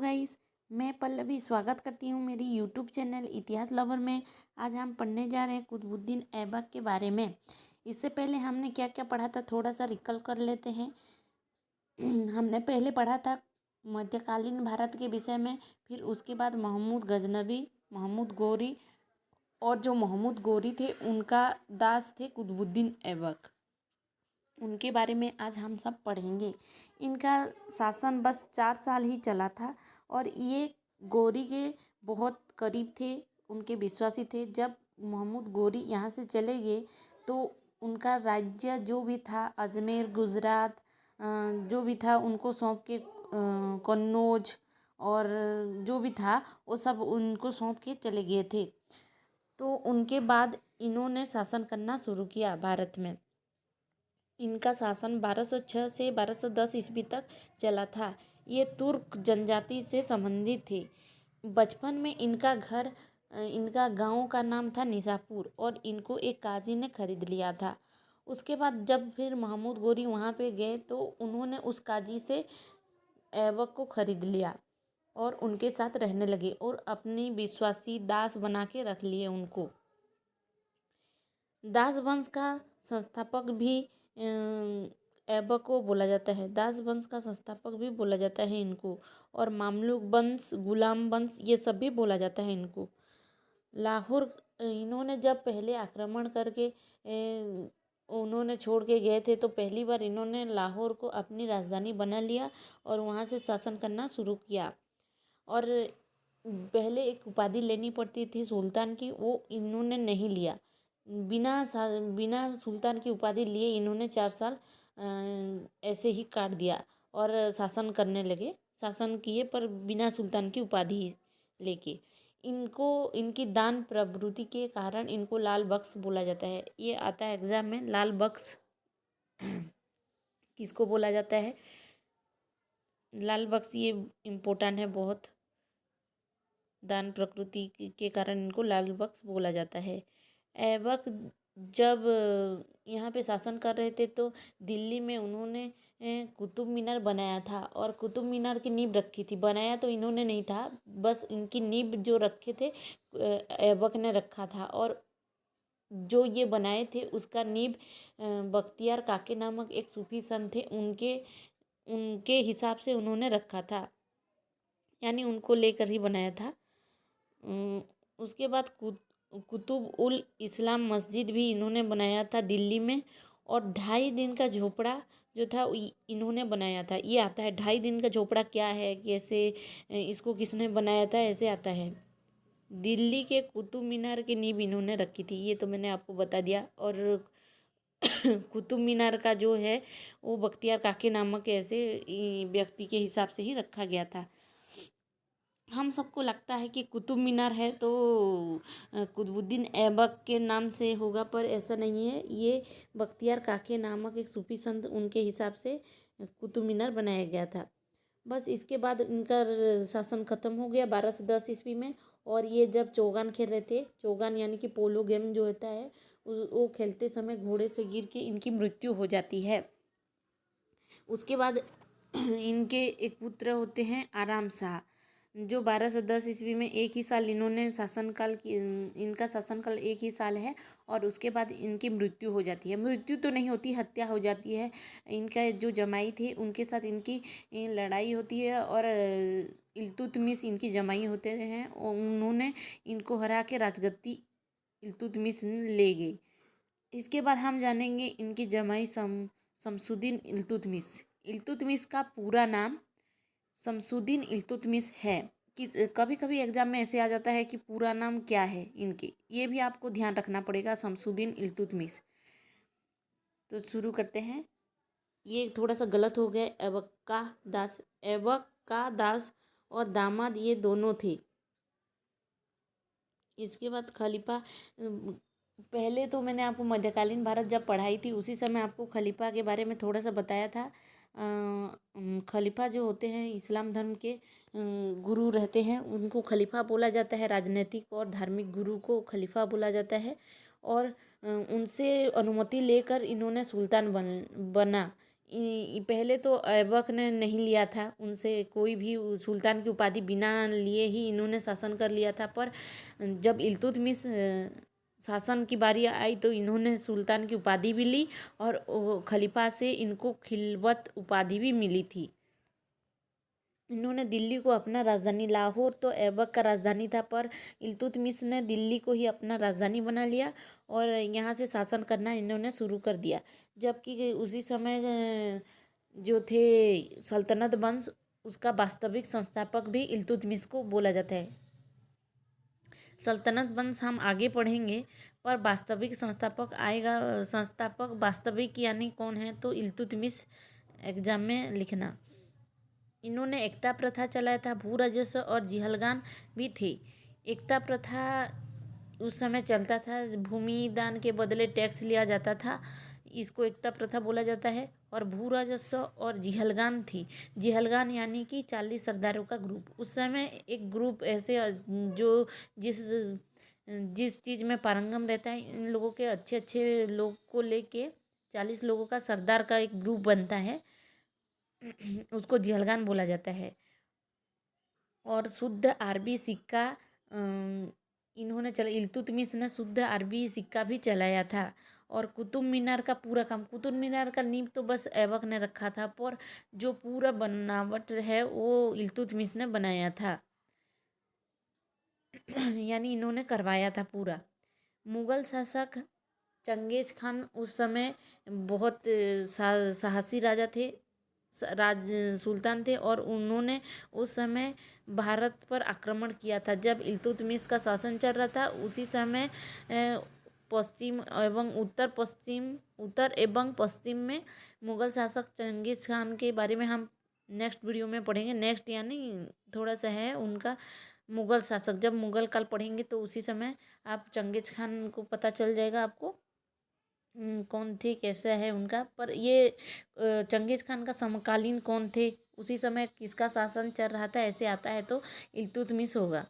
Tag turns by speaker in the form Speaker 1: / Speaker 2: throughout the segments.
Speaker 1: Guys, मैं पल्लवी स्वागत करती हूँ मेरी यूट्यूब चैनल इतिहास लवर में। आज हम पढ़ने जा रहे हैं कुतुबुद्दीन ऐबक के बारे में। इससे पहले हमने क्या क्या पढ़ा था थोड़ा सा रिकल कर लेते हैं। हमने पहले पढ़ा था मध्यकालीन भारत के विषय में, फिर उसके बाद महमूद गजनबी, महमूद गोरी, और जो महमूद गोरी थे उनका दास थे कुतुबुद्दीन ऐबक। उनके बारे में आज हम सब पढ़ेंगे। इनका शासन बस 4 साल ही चला था और ये गोरी के बहुत करीब थे, उनके विश्वासी थे। जब महमूद गोरी यहाँ से चले गए तो उनका राज्य जो भी था, अजमेर, गुजरात, जो भी था उनको सौंप के, कन्नौज और जो भी था वो सब उनको सौंप के चले गए थे। तो उनके बाद इन्होंने शासन करना शुरू किया भारत में। इनका शासन 1206 से 1210 ईस्वी तक चला था। ये तुर्क जनजाति से संबंधित थे। बचपन में इनका गांव का नाम था निज़ापुर और इनको एक काजी ने खरीद लिया था। उसके बाद जब फिर महमूद गोरी वहाँ पे गए तो उन्होंने उस काजी से ऐबक को खरीद लिया और उनके साथ रहने लगे और अपनी विश्वासी दास बना के रख लिए उनको। दास वंश का संस्थापक भी ऐबक को बोला जाता है। दास वंश का संस्थापक भी बोला जाता है इनको, और मामलुक वंश, गुलाम वंश, ये सब भी बोला जाता है इनको। लाहौर इन्होंने जब पहले आक्रमण करके उन्होंने छोड़ के गए थे तो पहली बार इन्होंने लाहौर को अपनी राजधानी बना लिया और वहाँ से शासन करना शुरू किया। और पहले एक उपाधि लेनी पड़ती थी सुल्तान की, वो इन्होंने नहीं लिया। बिना सुल्तान की उपाधि लिए इन्होंने 4 साल ऐसे ही काट दिया और शासन करने लगे। शासन किए पर बिना सुल्तान की उपाधि लेके। इनकी दान प्रवृत्ति के कारण इनको लाल बख्श बोला जाता है। ये आता है एग्जाम में, लाल बख्श किसको बोला जाता है? लाल बख्श ये इम्पोर्टेंट है बहुत। दान प्रकृति के कारण इनको लाल बख्श बोला जाता है। ऐबक जब यहाँ पे शासन कर रहे थे तो दिल्ली में उन्होंने कुतुब मीनार बनाया था और कुतुब मीनार की नींव रखी थी। बनाया तो इन्होंने नहीं था, बस इनकी नींव जो रखे थे ऐबक ने रखा था। और जो ये बनाए थे उसका नींव बख्तियार काके नामक एक सूफी संत थे, उनके हिसाब से उन्होंने रखा था, यानी उनको लेकर ही बनाया था। उसके बाद कुतुब उल इस्लाम मस्जिद भी इन्होंने बनाया था दिल्ली में, और 2.5 दिन का झोपड़ा जो था इन्होंने बनाया था। ये आता है 2.5 दिन का झोपड़ा क्या है, कैसे, इसको किसने बनाया था, ऐसे आता है। दिल्ली के कुतुब मीनार की नींव इन्होंने रखी थी, ये तो मैंने आपको बता दिया। और कुतुब मीनार का जो है वो बख्तियार काके नामक ऐसे व्यक्ति के हिसाब से ही रखा गया था। हम सबको लगता है कि कुतुब मीनार है तो कुतुबुद्दीन ऐबक के नाम से होगा, पर ऐसा नहीं है। ये बख्तियार काके नामक एक सूफी संत, उनके हिसाब से कुतुब मीनार बनाया गया था। बस इसके बाद इनका शासन खत्म हो गया 1210 ईस्वी में। और ये जब चौगान खेल रहे थे, चौगान यानी कि पोलो गेम जो होता है, वो खेलते समय घोड़े से गिर के इनकी मृत्यु हो जाती है। उसके बाद इनके एक पुत्र होते हैं आराम शाह, जो 1210 ईस्वी में एक ही साल इन्होंने शासनकाल की, इनका शासनकाल एक ही साल है। और उसके बाद इनकी मृत्यु हो जाती है। मृत्यु तो नहीं होती, हत्या हो जाती है। इनका जो जमाई थे उनके साथ इनकी लड़ाई होती है और इल्तुतमिश इनकी जमाई होते हैं। उन्होंने इनको हरा के राजगद्दी इल्तुतमिश ले गई। इसके बाद हम जानेंगे इनकी जमाई शमसुद्दीन इल्तुतमिश। इल्तुतमिश का पूरा नाम शमसुद्दीन इल्तुतमिश है। कि कभी कभी एग्जाम में ऐसे आ जाता है कि पूरा नाम क्या है इनके, ये भी आपको ध्यान रखना पड़ेगा। शमसुद्दीन इल्तुतमिश। तो शुरू करते हैं। ये थोड़ा सा गलत हो गया, ऐबक का दास और दामाद ये दोनों थे। इसके बाद खलीफा, पहले तो मैंने आपको मध्यकालीन भारत जब पढ़ाई थी उसी समय आपको खलीफा के बारे में थोड़ा सा बताया था। खलीफा जो होते हैं इस्लाम धर्म के गुरु रहते हैं, उनको खलीफा बोला जाता है। राजनीतिक और धार्मिक गुरु को खलीफा बोला जाता है। और उनसे अनुमति लेकर इन्होंने सुल्तान बना। पहले तो ऐबक ने नहीं लिया था उनसे कोई भी सुल्तान की उपाधि, बिना लिए ही इन्होंने शासन कर लिया था। पर जब इल्तुतमिश शासन की बारी आई तो इन्होंने सुल्तान की उपाधि भी ली और खलीफा से इनको खिलवत उपाधि भी मिली थी। इन्होंने दिल्ली को अपना राजधानी, लाहौर तो ऐबक का राजधानी था पर इल्तुतमिश ने दिल्ली को ही अपना राजधानी बना लिया और यहाँ से शासन करना इन्होंने शुरू कर दिया। जबकि उसी समय जो थे सल्तनत वंश, उसका वास्तविक संस्थापक भी इल्तुतमिश को बोला जाता है। सल्तनत वंश हम आगे पढ़ेंगे, पर वास्तविक संस्थापक वास्तविक यानी कौन है, तो इल्तुतमिश एग्जाम में लिखना। इन्होंने एकता प्रथा चलाया था, भू राजस्व और जिहलगान भी थे। एकता प्रथा उस समय चलता था, भूमि दान के बदले टैक्स लिया जाता था, इसको एकता प्रथा बोला जाता है। और भू राजस्व और जिहलगान थी। जिहलगान यानी कि 40 सरदारों का ग्रुप। उस समय एक ग्रुप ऐसे जो जिस जिस चीज़ में पारंगम रहता है, इन लोगों के अच्छे अच्छे लोग को लेके 40 लोगों का सरदार का एक ग्रुप बनता है, उसको जिहलगान बोला जाता है। और शुद्ध अरबी सिक्का इन्होंने इल्तुतमिश ने शुद्ध अरबी सिक्का भी चलाया था। और कुतुब मीनार का पूरा काम, कुतुब मीनार का नींव तो बस ऐबक ने रखा था, पर जो पूरा बनावट है वो इल्तुतमिश ने बनाया था। यानी इन्होंने करवाया था पूरा। मुगल शासक चंगेज खान उस समय बहुत साहसी राजा थे, राज सुल्तान थे, और उन्होंने उस समय भारत पर आक्रमण किया था। जब इल्तुतमिश का शासन चल रहा था उसी समय पश्चिम एवं उत्तर एवं पश्चिम में मुगल शासक चंगेज खान के बारे में हम नेक्स्ट वीडियो में पढ़ेंगे। नेक्स्ट यानी थोड़ा सा है उनका मुगल शासक, जब मुगल काल पढ़ेंगे तो उसी समय आप चंगेज खान को पता चल जाएगा आपको कौन थे, कैसा है उनका। पर ये चंगेज खान का समकालीन कौन थे, उसी समय किसका शासन चल रहा था, ऐसे आता है तो इल्तुतमिश होगा।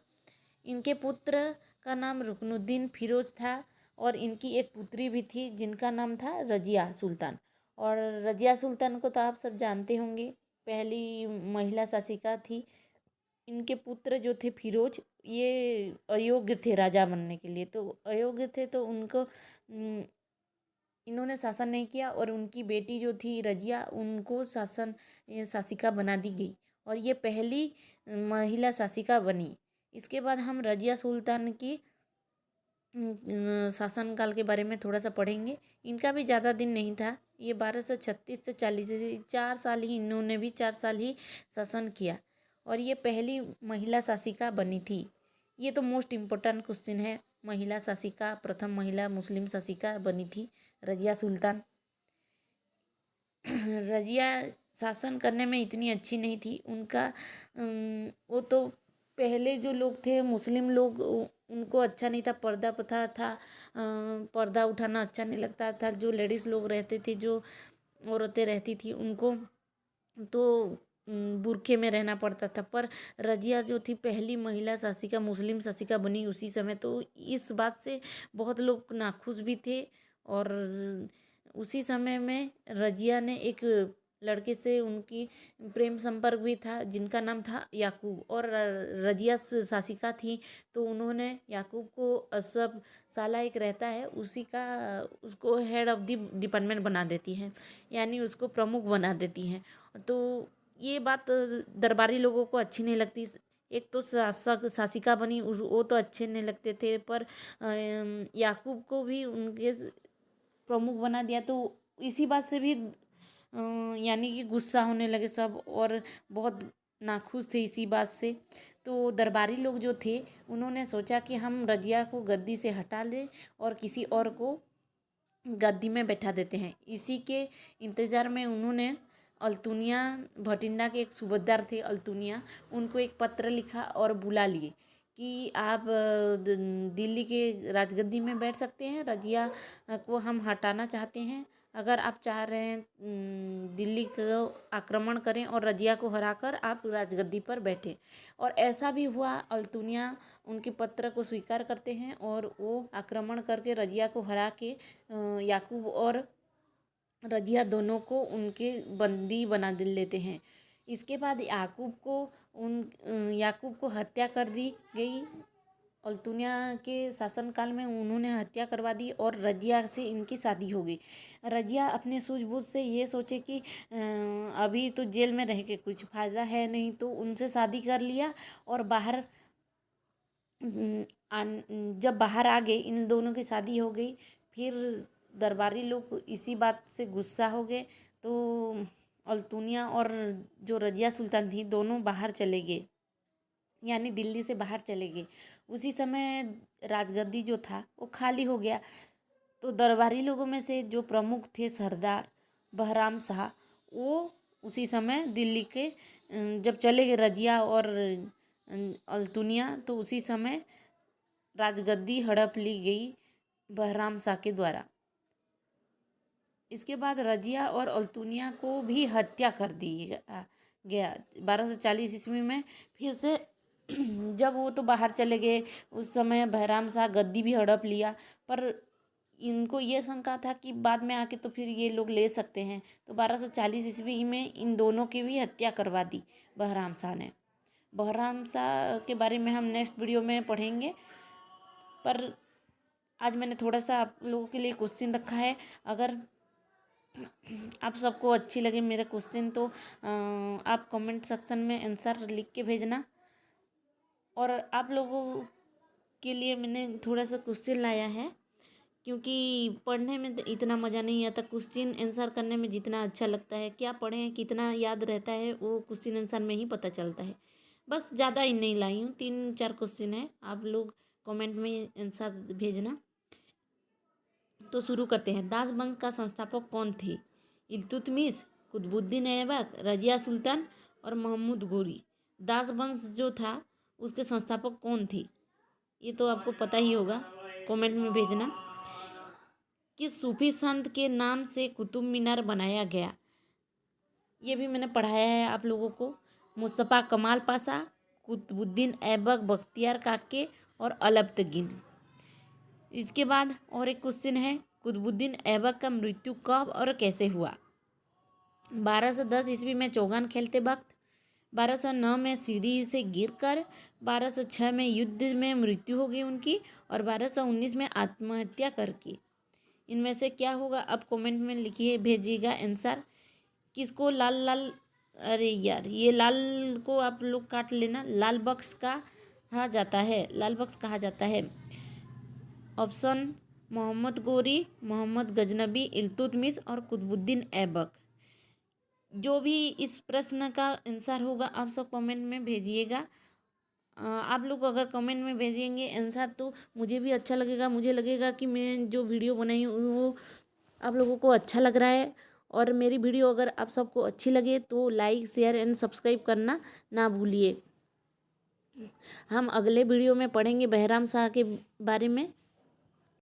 Speaker 1: इनके पुत्र का नाम रुकनुद्दीन फिरोज था और इनकी एक पुत्री भी थी जिनका नाम था रजिया सुल्तान। और रजिया सुल्तान को तो आप सब जानते होंगे, पहली महिला शासिका थी। इनके पुत्र जो थे फिरोज, ये अयोग्य थे राजा बनने के लिए, तो अयोग्य थे तो उनको इन्होंने शासन नहीं किया। और उनकी बेटी जो थी रजिया, उनको शासिका बना दी गई और ये पहली महिला शासिका बनी। इसके बाद हम रजिया सुल्तान की शासनकाल के बारे में थोड़ा सा पढ़ेंगे। इनका भी ज़्यादा दिन नहीं था, ये 1236 से 40 4 साल ही, इन्होंने भी 4 साल ही शासन किया और ये पहली महिला शासिका बनी थी। ये तो मोस्ट इम्पोर्टेंट क्वेश्चन है, महिला शासिका, प्रथम महिला मुस्लिम शासिका बनी थी रजिया सुल्तान। रजिया शासन करने में इतनी अच्छी नहीं थी, उनका वो तो पहले जो लोग थे मुस्लिम लोग, उनको अच्छा नहीं था, पर्दा प्रथा था, पर्दा उठाना अच्छा नहीं लगता था। जो लेडीज़ लोग रहते थे, जो औरतें रहती थी, उनको तो बुर्के में रहना पड़ता था। पर रजिया जो थी पहली महिला शासिका, मुस्लिम शासिका बनी उसी समय, तो इस बात से बहुत लोग नाखुश भी थे। और उसी समय में रजिया ने एक लड़के से उनकी प्रेम संपर्क भी था जिनका नाम था याकूब। और रजिया शासिका थी तो उन्होंने याकूब को अशरफ साला एक रहता है उसी का, उसको हेड ऑफ द डिपार्टमेंट बना देती हैं, यानी उसको प्रमुख बना देती हैं। तो ये बात दरबारी लोगों को अच्छी नहीं लगती। एक तो शासिका बनी, वो तो अच्छे नहीं लगते थे, पर याकूब को भी उनके प्रमुख बना दिया तो इसी बात से भी यानी कि गुस्सा होने लगे सब और बहुत नाखुश थे इसी बात से। तो दरबारी लोग जो थे उन्होंने सोचा कि हम रजिया को गद्दी से हटा लें और किसी और को गद्दी में बैठा देते हैं। इसी के इंतज़ार में उन्होंने अल्तुनिया, भटिंडा के एक सूबेदार थे अल्तुनिया, उनको एक पत्र लिखा और बुला लिए कि आप दिल्ली के राजगद्दी में बैठ सकते हैं, रजिया को हम हटाना चाहते हैं। अगर आप चाह रहे हैं दिल्ली को आक्रमण करें और रजिया को हराकर आप राजगद्दी पर बैठें। और ऐसा भी हुआ, अल्तुनिया उनके पत्र को स्वीकार करते हैं और वो आक्रमण करके रजिया को हरा के याकूब और रजिया दोनों को उनके बंदी बना लेते हैं। इसके बाद याकूब को हत्या कर दी गई। अल्तुनिया के शासनकाल में उन्होंने हत्या करवा दी और रजिया से इनकी शादी हो गई। रजिया अपने सूझबूझ से ये सोचे कि अभी तो जेल में रह के कुछ फ़ायदा है नहीं, तो उनसे शादी कर लिया और जब बाहर आ गए, इन दोनों की शादी हो गई। फिर दरबारी लोग इसी बात से गुस्सा हो गए, तो अल्तुनिया और जो रजिया सुल्तान थी दोनों बाहर चले गए, यानी दिल्ली से बाहर चले गए। उसी समय राजगद्दी जो था वो खाली हो गया। तो दरबारी लोगों में से जो प्रमुख थे सरदार बहराम शाह, वो उसी समय दिल्ली के जब चले गए रजिया और अल्तुनिया, तो उसी समय राजगद्दी हड़प ली गई बहराम शाह के द्वारा। इसके बाद रजिया और अल्तुनिया को भी हत्या कर दी गया 1240 ईस्वी में। फिर से जब वो तो बाहर चले गए, उस समय बहराम शाह गद्दी भी हड़प लिया, पर इनको ये शंका था कि बाद में आके तो फिर ये लोग ले सकते हैं, तो 1240 ईस्वी में इन दोनों की भी हत्या करवा दी बहराम शाह ने। बहराम शाह के बारे में हम नेक्स्ट वीडियो में पढ़ेंगे, पर आज मैंने थोड़ा सा आप लोगों के लिए क्वेश्चन रखा है। अगर आप सबको अच्छी लगे मेरा क्वेश्चन तो आप कमेंट सेक्शन में आंसर लिख के भेजना। और आप लोगों के लिए मैंने थोड़ा सा क्वेश्चन लाया है, क्योंकि पढ़ने में तो इतना मज़ा नहीं आता, क्वेश्चन आंसर करने में जितना अच्छा लगता है। क्या पढ़ें कितना याद रहता है वो क्वेश्चन आंसर में ही पता चलता है। बस ज़्यादा ही नहीं लाई हूँ, 3-4 क्वेश्चन है, आप लोग कमेंट में आंसर भेजना। तो शुरू करते हैं। दास वंश का संस्थापक कौन थे? इल्तुतमिश, कुतुबुद्दीन ऐबक, रजिया सुल्तान और महमूद गोरी। दास वंश जो था उसके संस्थापक कौन थी? ये तो आपको पता ही होगा, कमेंट में भेजना। किस सूफी संत के नाम से कुतुब मीनार बनाया गया? ये भी मैंने पढ़ाया है आप लोगों को। मुस्तफ़ा कमाल पाशा, कुतुबुद्दीन ऐबक, बख्तियार काके और अलबतगीन। इसके बाद और एक क्वेश्चन है, कुतुबुद्दीन ऐबक का मृत्यु कब और कैसे हुआ? 1210 ईस्वी में चौगान खेलते वक्त, 1209 में सीढ़ी से गिरकर, 1206 में युद्ध में मृत्यु हो गई उनकी, और 1219 में आत्महत्या करके। इनमें से क्या होगा? आप कमेंट में लिखिए, भेजिएगा आंसर। किसको लाल लाल, अरे यार ये लाल को आप लोग काट लेना, लाल बक्स कहा जाता है, लाल बक्स कहा जाता है। ऑप्शन मोहम्मद गोरी, मोहम्मद गजनबी, इल्तुतमिश और कुतुबुद्दीन ऐबक। जो भी इस प्रश्न का आंसर होगा आप सब कमेंट में भेजिएगा। आप लोग अगर कमेंट में भेजेंगे आंसर तो मुझे भी अच्छा लगेगा, मुझे लगेगा कि मैं जो वीडियो बनाई हूँ वो आप लोगों को अच्छा लग रहा है। और मेरी वीडियो अगर आप सबको अच्छी लगे तो लाइक शेयर एंड सब्सक्राइब करना ना भूलिए। हम अगले वीडियो में पढ़ेंगे बहराम शाह के बारे में।